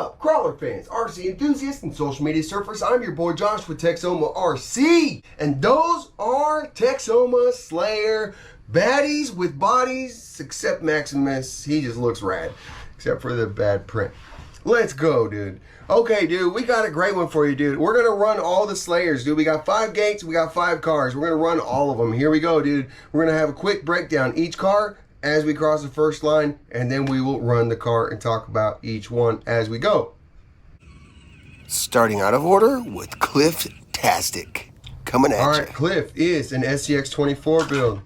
up, crawler fans, RC enthusiasts, and social media surfers? I'm your boy Josh with Texoma RC, and those are Texoma Slayer baddies with bodies, except Maximus. He just looks rad, except for the bad print. Let's go, dude. Okay, dude, we got a great one for you, dude. We're going to run all the Slayers, dude. We got 5 gates, we got 5 cars. We're going to run all of them. Here we go, dude. We're going to have a quick breakdown each car as we cross the first line, and then we will run the car and talk about each one as we go. Starting out of order with Cliff-tastic. Coming at you. All right, Cliff is an SCX 24 build.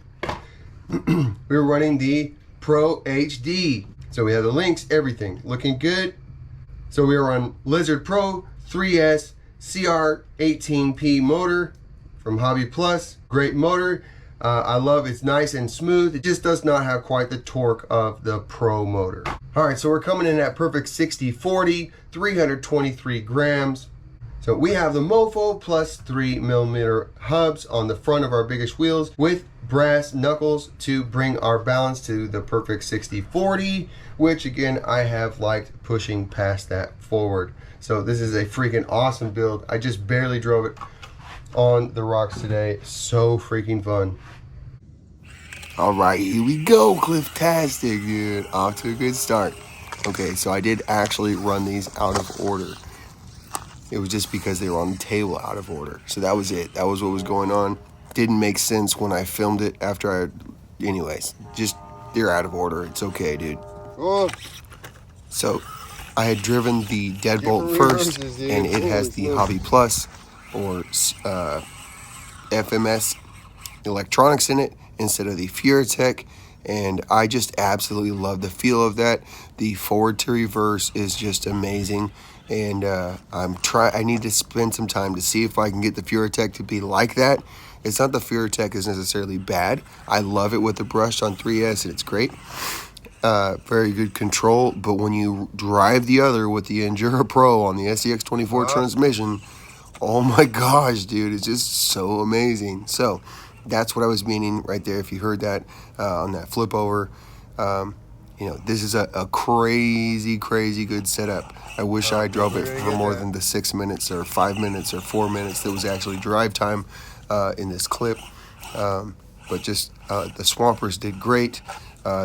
We're running the Pro HD. So we have the links, everything. Looking good. So we are on Lizard Pro 3S CR18P motor from Hobby Plus. Great motor. I love it's nice and smooth. It just does not have quite the torque of the Pro motor. All right, so we're coming in at perfect 60/40, 323 grams. So we have the Mofo plus 3mm hubs on the front of our biggest wheels with brass knuckles to bring our balance to the perfect 60/40, which again, I have liked pushing past that forward. So this is a freaking awesome build. I just barely drove it on the rocks today. So freaking fun. All right, here we go, Cliff-tastic, dude. Off to a good start. Okay, so I did actually run these out of order. It was just because they were on the table out of order. So that was it. That was what was going on. Didn't make sense when I filmed it after anyways, just they're out of order. It's okay, dude. Oh. So I had driven the Deadbolt first, and it has the Hobby Plus or FMS electronics in it instead of the Furatech, and I just absolutely love the feel of that. The forward to reverse is just amazing. And I need to spend some time to see if I can get the Furatech to be like that. It's not the Furatech is necessarily bad. I love it with the brush on 3S, and it's great. Very good control. But when you drive the other with the Enduro Pro on the SCX 24 transmission, oh my gosh, dude, it's just so amazing. So that's what I was meaning right there. If you heard that on that flip over. You know, this is a crazy good setup. I wish I drove it for more than the 6 minutes or 5 minutes or 4 minutes that was actually drive time in this clip. But just the Swampers did great.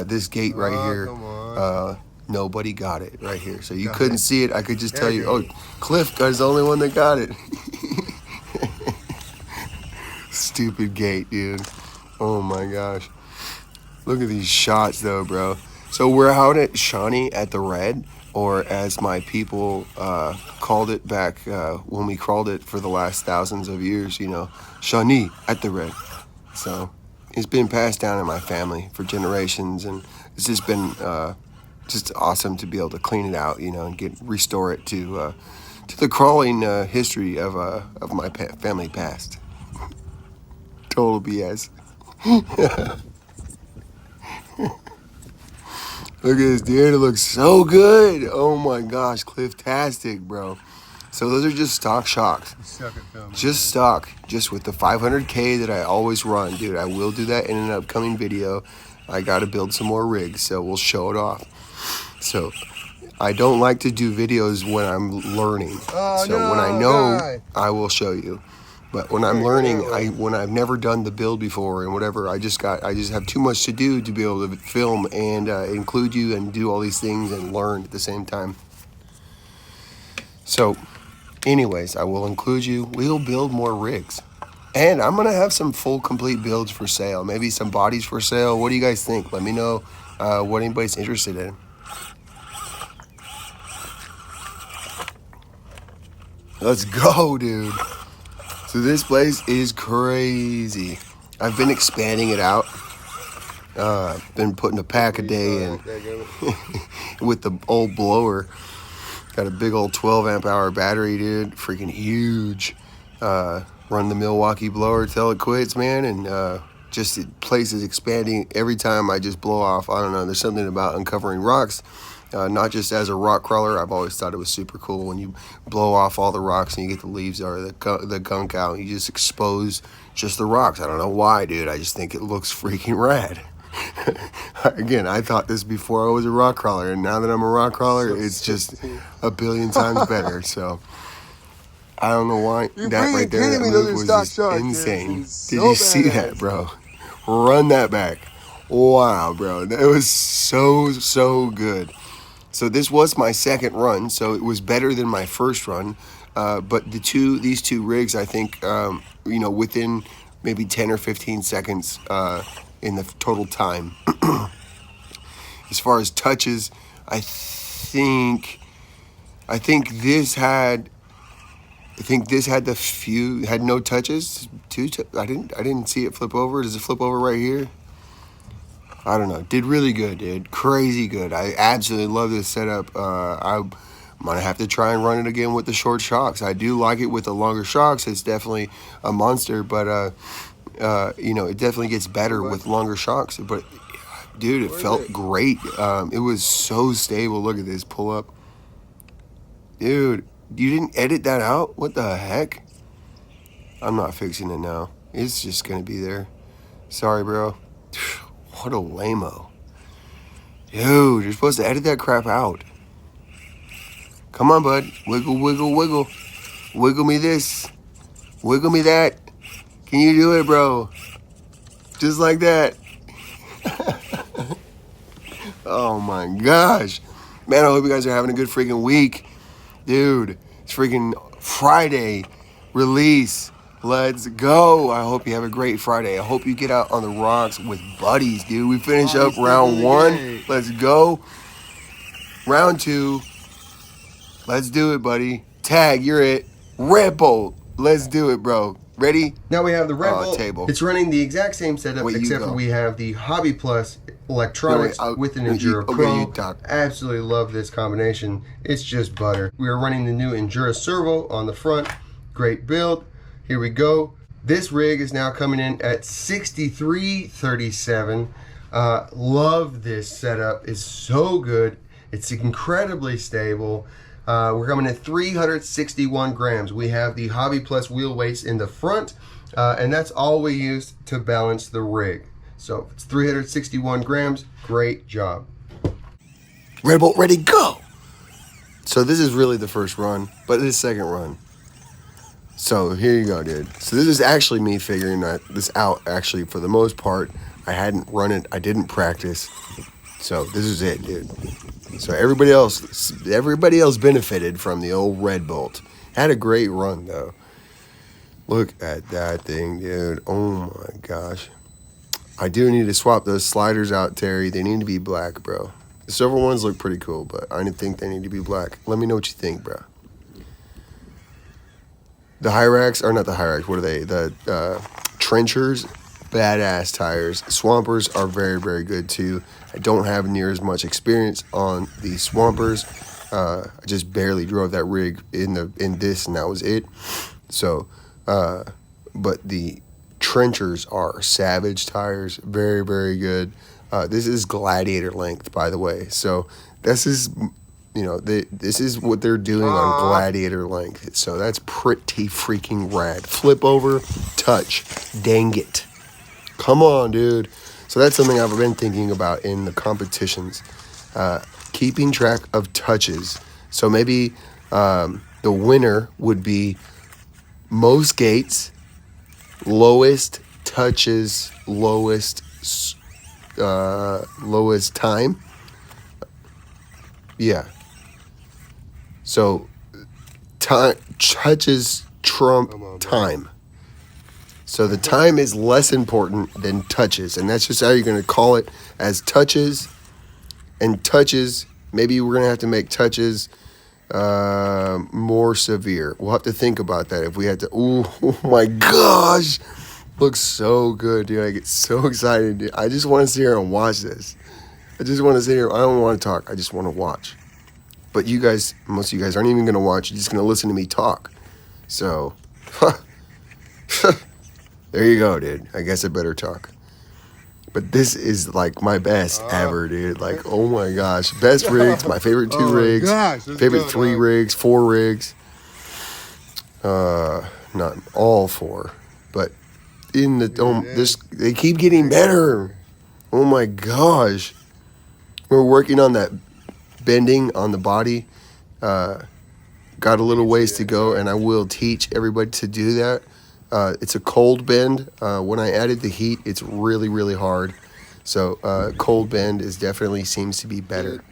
This gate right here, nobody got it right here. So you couldn't see it. I could just tell you, oh, Cliff is the only one that got it. Stupid gate, dude. Oh my gosh. Look at these shots though, bro. So we're out at Shawnee at the Red, or as my people called it back when we crawled it for the last thousands of years, you know, Shawnee at the Red. So it's been passed down in my family for generations, and it's just been just awesome to be able to clean it out, you know, and restore it to the crawling history of my family past. Total BS. Look at this, dude. It looks so good. Oh my gosh, Cliff-tastic, bro. So those are just stock shocks. Just stock, just with the 500K that I always run, dude. I will do that in an upcoming video. I got to build some more rigs, so we'll show it off. So I don't like to do videos when I'm learning. When I know, I will show you. But when I'm learning, when I've never done the build before and whatever, I just have too much to do to be able to film and include you and do all these things and learn at the same time. So, anyways, I will include you. We'll build more rigs. And I'm going to have some full complete builds for sale. Maybe some bodies for sale. What do you guys think? Let me know what anybody's interested in. Let's go, dude. So this place is crazy. I've been expanding it out. Been putting a pack a day in with the old blower. Got a big old 12 amp hour battery, dude. Freaking huge. Run the Milwaukee blower till it quits, man. And just the place is expanding every time I just blow off. I don't know. There's something about uncovering rocks. Not just as a rock crawler. I've always thought it was super cool when you blow off all the rocks and you get the leaves or the gunk out. You just expose just the rocks. I don't know why, dude. I just think it looks freaking rad. Again, I thought this before I was a rock crawler, and now that I'm a rock crawler, it's just a billion times better. So I don't know why that right there, that move was just insane. Did you see that, bro? Run that back. Wow, bro. That was so good. So this was my second run, so it was better than my first run. But these two rigs, I think, within maybe 10 or 15 seconds in the total time. As far as touches, I think this had had no touches. I didn't see it flip over. Does it flip over right here? I don't know. Did really good, dude. Crazy good. I absolutely love this setup. I'm gonna have to try and run it again with the short shocks. I do like it with the longer shocks. It's definitely a monster, but it definitely gets better with longer shocks. But dude, it felt great. It was so stable. Look at this pull up, dude. You didn't edit that out? What the heck? I'm not fixing it now. It's just gonna be there. Sorry, bro. What a lame-o. Dude, you're supposed to edit that crap out. Come on, bud. Wiggle, wiggle, wiggle. Wiggle me this. Wiggle me that. Can you do it, bro? Just like that. Oh, my gosh. Man, I hope you guys are having a good freaking week. Dude, it's freaking Friday release. Let's go. I hope you have a great Friday. I hope you get out on the rocks with buddies, dude. We finish up round 1. Let's go. Round 2. Let's do it, buddy. Tag, you're it. Red Bolt. Let's do it, bro. Ready? Now we have the Red Bolt table. It's running the exact same setup, except for we have the Hobby Plus electronics with an Endura Pro. Absolutely love this combination. It's just butter. We are running the new Endura Servo on the front. Great build. Here we go. This rig is now coming in at 6337. Love this setup. It's so good. It's incredibly stable. We're coming at 361 grams. We have the Hobby Plus wheel weights in the front, and that's all we use to balance the rig. So it's 361 grams. Great job. Red Bolt ready, go. So this is really the first run, but this second run. So here you go, dude. So this is actually me figuring this out, actually, for the most part. I hadn't run it. I didn't practice. So this is it, dude. So everybody else benefited from the old Red Bolt. Had a great run, though. Look at that thing, dude. Oh, my gosh. I do need to swap those sliders out, Terry. They need to be black, bro. The silver ones look pretty cool, but I think they need to be black. Let me know what you think, bro. The Hyrax, or not the Hyrax, what are they? The Trenchers, badass tires. Swampers are very, very good too. I don't have near as much experience on the Swampers. I just barely drove that rig in this, and that was it. So, but the Trenchers are savage tires. Very, very good. This is Gladiator length, by the way. So this is... this is what they're doing on Gladiator length. So that's pretty freaking rad. Flip over, touch. Dang it. Come on, dude. So that's something I've been thinking about in the competitions. Keeping track of touches. So maybe the winner would be most gates, lowest touches, lowest time. Yeah. So, touches trump time. So the time is less important than touches, and that's just how you're going to call it, as touches. And touches, maybe we're going to have to make touches more severe. We'll have to think about that if we had to. Ooh, oh my gosh. Looks so good, dude. I get so excited, dude. I just want to sit here and watch this. I just want to sit here. I don't want to talk. I just want to watch. But you guys, most of you guys aren't even going to watch. You're just going to listen to me talk. So, there you go, dude. I guess I better talk. But this is like my best ever, dude. Like, oh my gosh. Best rigs, my favorite 2 rigs. Gosh, favorite good, 3 rigs, 4 rigs. Not all 4. But in the they keep getting better. Oh my gosh. We're working on that bending on the body. Got a little ways to go, and I will teach everybody to do that. It's a cold bend. When I added the heat, it's really, really hard. So cold bend is definitely seems to be better.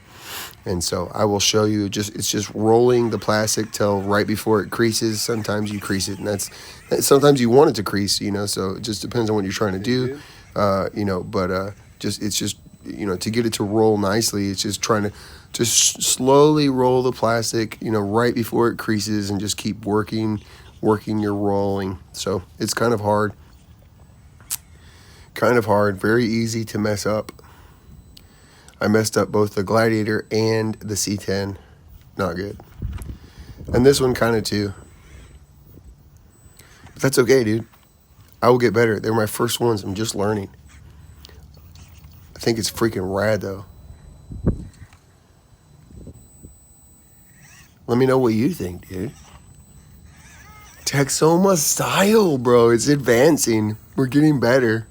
And so I will show you. It's just rolling the plastic till right before it creases. Sometimes you crease it, and sometimes you want it to crease. So it just depends on what you're trying to do. But it's just to get it to roll nicely. It's just trying to just slowly roll the plastic, right before it creases, and just keep working your rolling. So it's kind of hard. Very easy to mess up. I messed up both the Gladiator and the C10. Not good. And this one kind of too. But that's okay, dude. I will get better. They're my first ones. I'm just learning. I think it's freaking rad, though. Let me know what you think, dude. Texoma style, bro. It's advancing. We're getting better.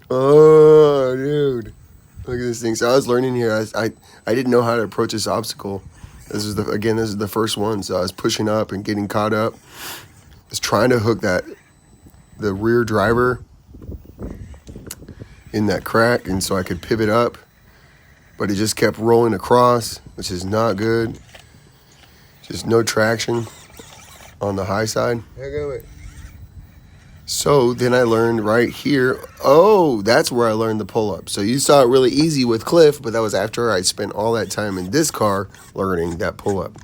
Oh, dude. Look at this thing. So I was learning here. I didn't know how to approach this obstacle. This is the first one. So I was pushing up and getting caught up. I was trying to hook the rear driver in that crack, and so I could pivot up. But it just kept rolling across, which is not good. Just no traction on the high side. So then I learned right here, that's where I learned the pull-up. So you saw it really easy with Cliff, but that was after I spent all that time in this car learning that pull-up.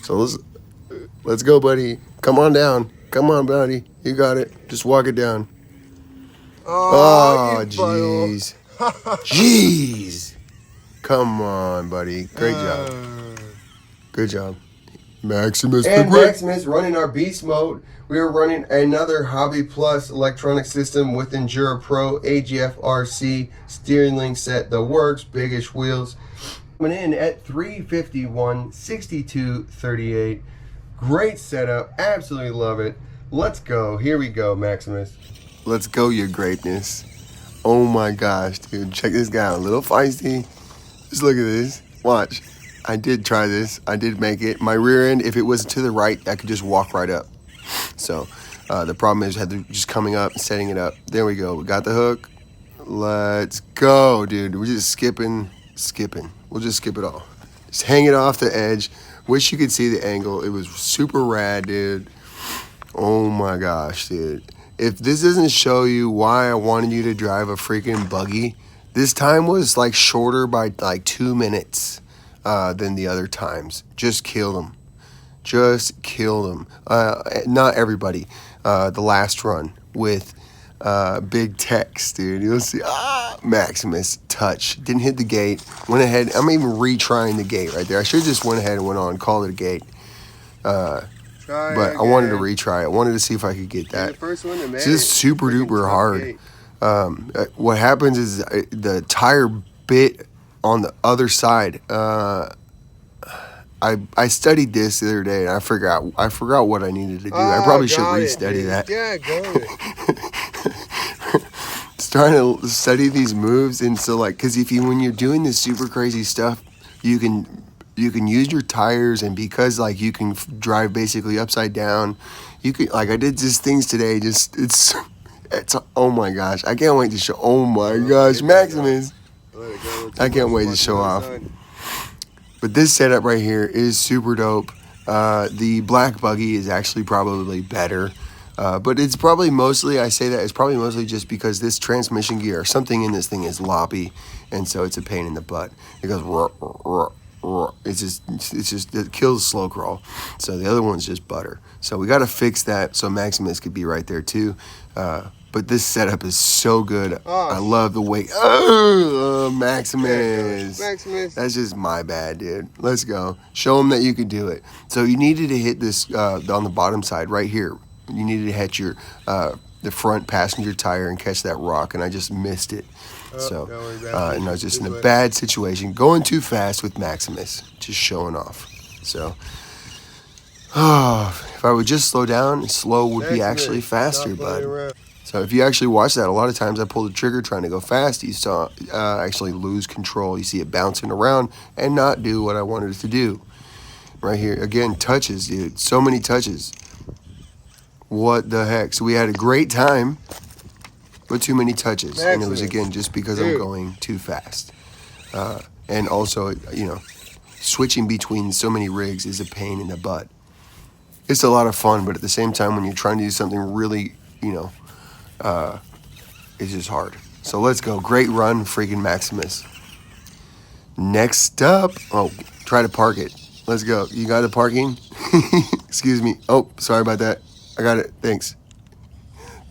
So let's go, buddy. Come on down. Come on, buddy. You got it. Just walk it down. Oh, jeez. Jeez. Come on, buddy. Great job. Good job. Maximus. And Maximus running our beast mode. We are running another Hobby Plus electronic system with Enduro Pro AGF RC steering link set, the works, biggish wheels. Coming in at 351, 6238. Great setup. Absolutely love it. Let's go. Here we go, Maximus. Let's go, your greatness. Oh my gosh, dude. Check this guy out. A little feisty. Just look at this. Watch. I did try this. I did make it. My rear end, if it was to the right, I could just walk right up. So the problem is I had to just coming up and setting it up. There we go. We got the hook. Let's go, dude. We're just skipping. We'll just skip it all. Just hang it off the edge. Wish you could see the angle. It was super rad, dude. Oh my gosh, dude. If this doesn't show you why I wanted you to drive a freaking buggy, this time was like shorter by like 2 minutes than the other times. Just kill them. Not everybody. The last run with big text, dude. You'll see. Maximus touch. Didn't hit the gate. Went ahead. I'm even retrying the gate right there. I should have just went ahead and went on, called it a gate. But I wanted to retry it. I wanted to see if I could get that. It's just super duper hard. What happens is the tire bit on the other side. I studied this the other day, and I forgot what I needed to do. I probably should restudy that. Yeah, got it. Just trying to study these moves, and so because when you're doing this super crazy stuff, you can use your tires, and because you can drive basically upside down, you can I did these things today. It's oh my gosh, I can't wait to show. Oh my gosh, Maximus, I can't wait to show off. But this setup right here is super dope. The black buggy is actually probably better. But it's probably mostly, I say that, it's probably mostly just because this transmission gear or something in this thing is loppy. And so it's a pain in the butt. It goes, it's just, it kills slow crawl. So the other one's just butter. So we got to fix that so Maximus could be right there too. But this setup is so good. I love the way. Maximus. That's just my bad, dude. Let's go. Show them that you can do it. So you needed to hit this on the bottom side right here. You needed to hit your the front passenger tire and catch that rock, and I just missed it. So and I was just in a bad situation, going too fast with Maximus, just showing off. So if I would just slow down, slow would be actually faster, bud. So if you actually watch that, a lot of times I pull the trigger trying to go fast. You saw actually lose control. You see it bouncing around and not do what I wanted it to do. Right here, again, touches, dude. So many touches. What the heck? So we had a great time, but too many touches. Excellent. And it was, again, just because I'm going too fast. And also, you know, switching between so many rigs is a pain in the butt. It's a lot of fun, but at the same time, when you're trying to do something really, you know, it's just hard. So let's go. Great run, freaking Maximus. Next up, oh, try to park it. Let's go. You got the parking? Excuse me. Oh, sorry about that. I got it. Thanks.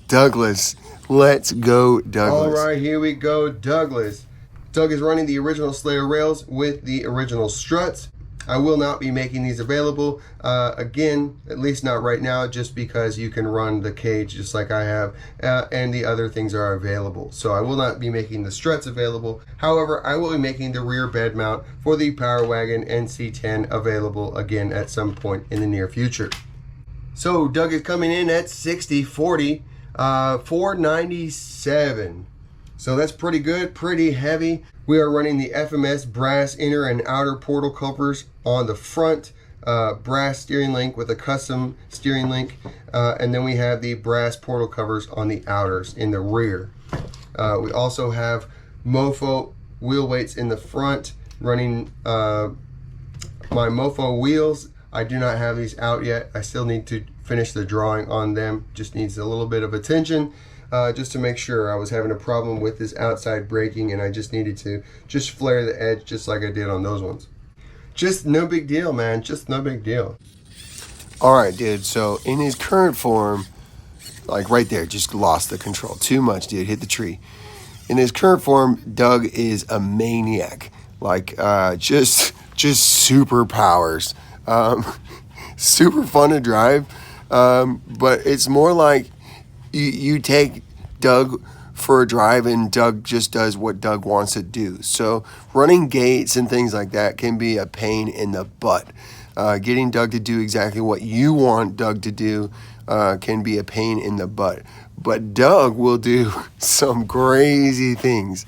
Douglas. Let's go, Douglas. All right, here we go, Douglas. Doug is running the original Slayer rails with the original struts. I will not be making these available, again, at least not right now, just because you can run the cage just like I have, and the other things are available. So I will not be making the struts available. However, I will be making the rear bed mount for the Power Wagon NC10 available again at some point in the near future. So Doug is coming in at 60/40, 497. So that's pretty good, pretty heavy. We are running the FMS brass inner and outer portal covers on the front, brass steering link with a custom steering link, and then we have the brass portal covers on the outers in the rear. We also have Mofo wheel weights in the front, running my Mofo wheels. I do not have these out yet. I still need to finish the drawing on them. Just needs a little bit of attention. Just to make sure. I was having a problem with this outside braking, and I just needed to just flare the edge just like I did on those ones. Just no big deal, man. Just no big deal. All right, dude. So in his current form, like right there, just lost the control. Too much, dude. Hit the tree. In his current form, Doug is a maniac. Like just superpowers. Super fun to drive, but it's more like you take Doug for a drive and Doug just does what Doug wants to do. So running gates and things like that can be a pain in the butt. Getting Doug to do exactly what you want Doug to do can be a pain in the butt. But Doug will do some crazy things.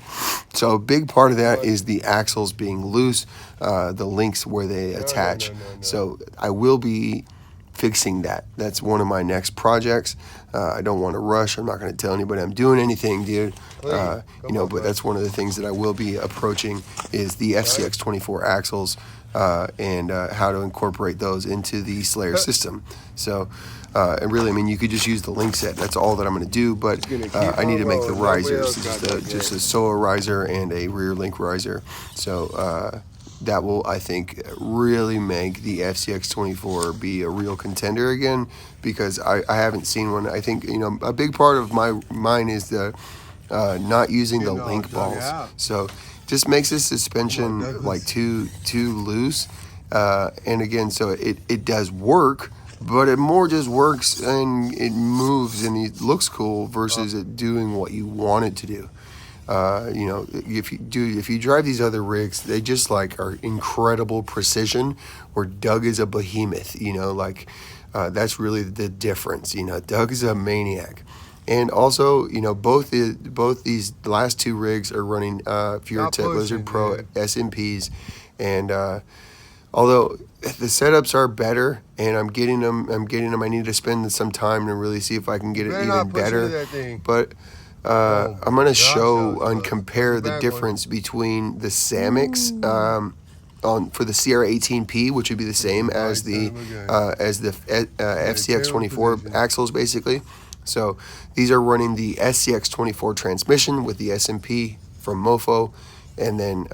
So a big part of that is the axles being loose, the links where they attach. No. So I will be fixing that. That's one of my next projects. I don't want to rush. I'm not going to tell anybody I'm doing anything, dude. You know, but that's one of the things that I will be approaching is the FCX24 axles and how to incorporate those into the Slayer system. So, and really, I mean, you could just use the link set. That's all that I'm going to do, but I need to make the risers, just a solo riser and a rear link riser. So, that will, I think, really make the FCX24 be a real contender again, because I haven't seen one. I think, you know, a big part of mine is the not using the link balls. So just makes the suspension like too loose. And again, so it does work, but it more just works and it moves and it looks cool versus it doing what you want it to do. You know, if you drive these other rigs, they just like are incredible precision, where Doug is a behemoth. You know, like that's really the difference. You know, Doug is a maniac, and also, you know, both these last two rigs are running FureTech Lizard Pro SMPs, and although the setups are better, and I'm getting them. I need to spend some time to really see if I can get it even better, but. I'm going to show and compare the difference between the Samix for the CR18P, which would be the same as the FCX24 axles, basically. So these are running the SCX24 transmission with the SMP from Mofo, and then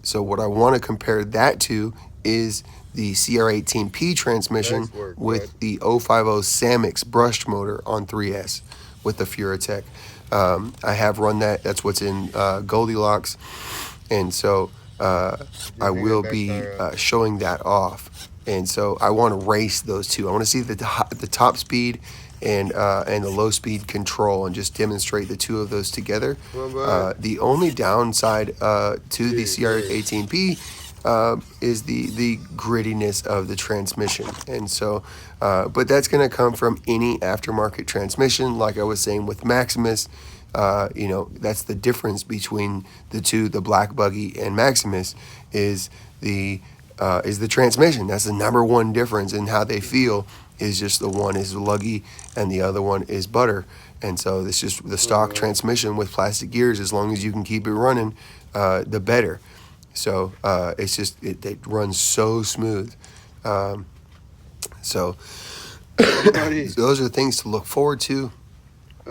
so what I want to compare that to is the CR18P transmission with the 050 Samix brushed motor on 3S with the FureTech. I have run that. That's what's in Goldilocks, and so I will be showing that off. And so I want to race those two. I want to see the top speed and the low speed control, and just demonstrate the two of those together. The only downside to the CR18P is the grittiness of the transmission. And so, but that's going to come from any aftermarket transmission. Like I was saying with Maximus, you know, that's the difference between the two, the Black Buggy and Maximus, is the transmission. That's the number one difference in how they feel. Is just the one is luggy and the other one is butter. And so it's just the stock transmission with plastic gears. As long as you can keep it running, the better. So it's just it runs so smooth. So those are things to look forward to.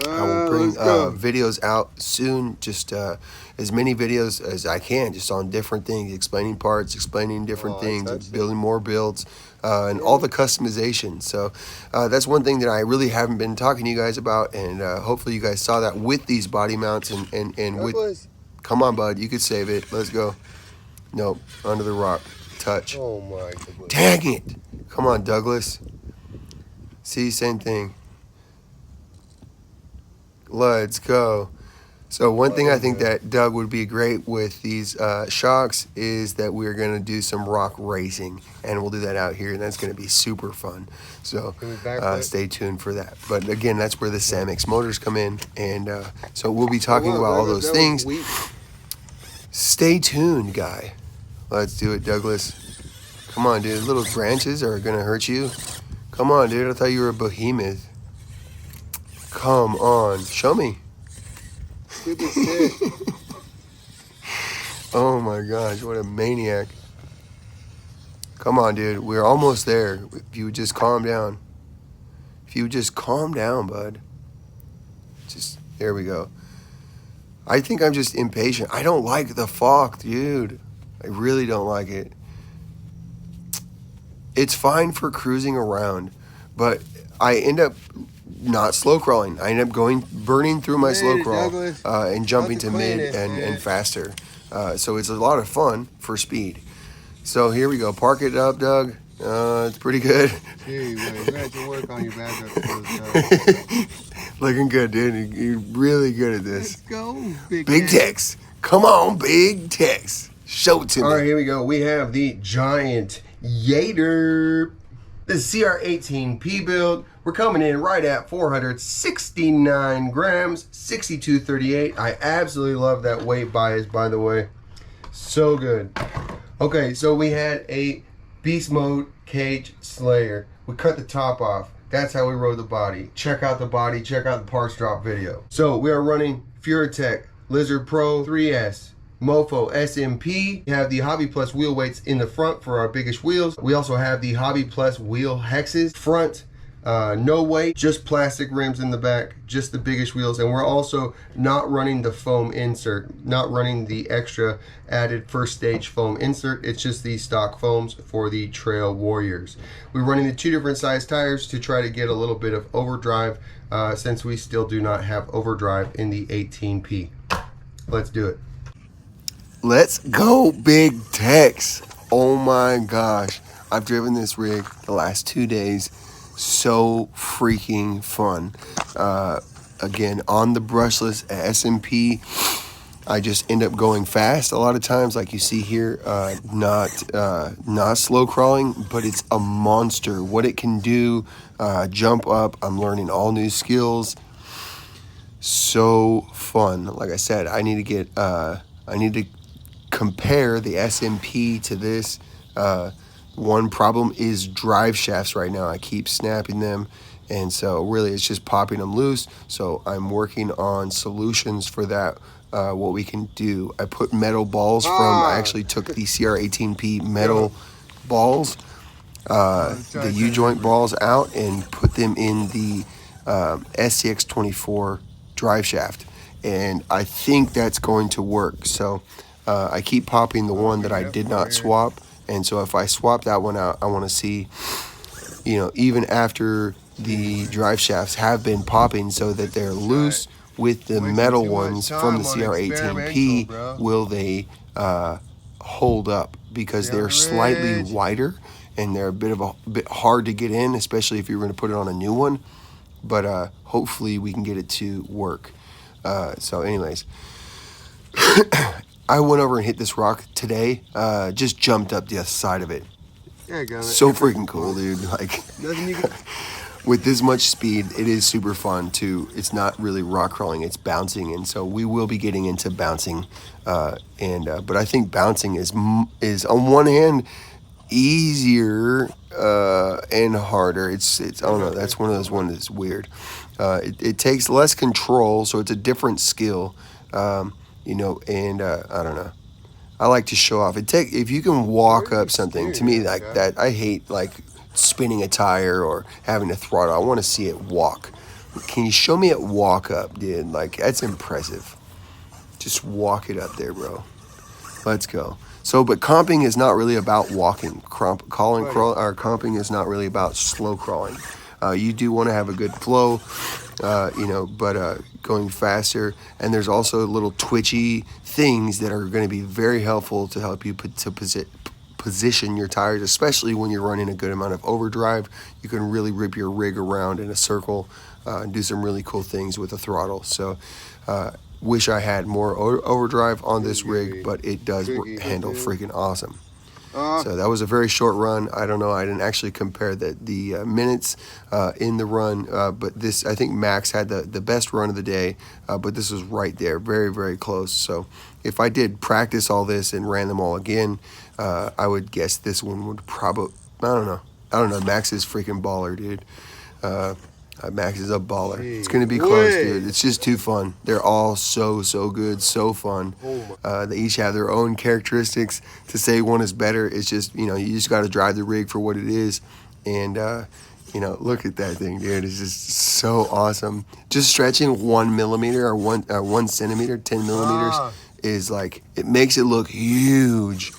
I will bring videos out soon, just as many videos as I can, just on different things, explaining parts, explaining different things, building more builds, and all the customization. So that's one thing that I really haven't been talking to you guys about, and hopefully you guys saw that with these body mounts and with... Come on, bud, you could save it. Let's go. Nope, under the rock. Touch. Oh my goodness. Dang it. Come on, Douglas. See, same thing. Let's go. So one thing I think that Doug would be great with these shocks is that we're going to do some rock racing, and we'll do that out here, and that's going to be super fun. So stay tuned for that. But again, that's where the Samix motors come in, and so we'll be talking about all those things. Stay tuned, guy. Let's do it, Douglas. Come on, dude. Little branches are going to hurt you. Come on, dude. I thought you were a behemoth. Come on. Show me. Oh my gosh, what a maniac. Come on, dude. We're almost there. If you would just calm down. If you would just calm down, bud. Just, there we go. I think I'm just impatient. I don't like the fog, dude. I really don't like it. It's fine for cruising around, but I end up not slow crawling. I end up burning through my slow crawl and jumping to mid and faster. So it's a lot of fun for speed. So here we go. Park it up, Doug. It's pretty good. Gee, man, you had to work on your backup skills, Looking good, dude. You're really good at this. Let's go, Big Tex. Come on, Big Tex. Show it to me. All right, here we go. We have the giant Yater. This is CR18P build. We're coming in right at 469 grams, 6238. I absolutely love that weight bias, by the way. So good. Okay, so we had a beast mode cage slayer. We cut the top off. That's how we rode the body. Check out the body, check out the parts drop video. So we are running Furatech Lizard Pro 3S, Mofo SMP. We have the Hobby Plus wheel weights in the front for our biggest wheels. We also have the Hobby Plus wheel hexes. Front, no weight, just plastic rims in the back, just the biggest wheels. And we're also not running the foam insert, not running the extra added first stage foam insert. It's just the stock foams for the Trail Warriors. We're running the 2 different size tires to try to get a little bit of overdrive since we still do not have overdrive in the 18P. Let's do it. Let's go, Big Tex. Oh my gosh. I've driven this rig the last 2 days. So freaking fun. Again, on the brushless SMP, I just end up going fast a lot of times, like you see here. Not slow crawling, but it's a monster. What it can do, jump up. I'm learning all new skills. So fun. Like I said, I need to compare the SMP to this. One problem is drive shafts right now. I keep snapping them, and so really it's just popping them loose. So I'm working on solutions for that, what we can do. I put metal balls I actually took the CR18P metal balls, the U-joint balls out, and put them in the SCX24 drive shaft, and I think that's going to work. So I keep popping the one that I did not swap. And so if I swap that one out, I want to see, you know, even after the drive shafts have been popping so that they're loose with the metal ones from the CR18P, will they hold up? Because they're slightly wider and they're a bit hard to get in, especially if you're going to put it on a new one. But hopefully we can get it to work. So anyways, I went over and hit this rock today. Just jumped up the other side of it. Yeah, go. So freaking cool, dude. Like, nothing you can. With this much speed, it is super fun too. It's not really rock crawling; it's bouncing, and so we will be getting into bouncing. But I think bouncing is on one hand easier and harder. It's I don't know. That's one of those ones that's weird. It takes less control, so it's a different skill. You know, and I don't know. I like to show off. If you can walk up something, to me like that. I hate like spinning a tire or having to throttle. I want to see it walk. Can you show me it walk up, dude? Like, that's impressive. Just walk it up there, bro. Let's go. So, but comping is not really about walking. Comping is not really about slow crawling. You do want to have a good flow, you know, but going faster. And there's also little twitchy things that are going to be very helpful to help you position your tires, especially when you're running a good amount of overdrive. You can really rip your rig around in a circle and do some really cool things with the throttle. So wish I had more overdrive on this rig, but it does handle freaking awesome. So that was a very short run. I don't know. I didn't actually compare the minutes in the run, but this, I think Max had the best run of the day, but this was right there, very, very close. So if I did practice all this and ran them all again, I would guess this one would probably, I don't know. Max is freaking baller, dude. Max is a baller. It's going to be close, dude. It's just too fun. They're all so good, so fun. They each have their own characteristics. To say one is better, it's just, you know, you just got to drive the rig for what it is. And, you know, look at that thing, dude. It's just so awesome. Just stretching 1 millimeter or 1 centimeter, 10 millimeters is like, it makes it look huge.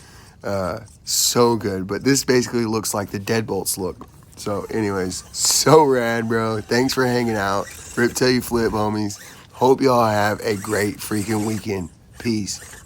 So good. But this basically looks like the deadbolts look. So anyways, so rad, bro. Thanks for hanging out. Rip till you flip, homies. Hope y'all have a great freaking weekend. Peace.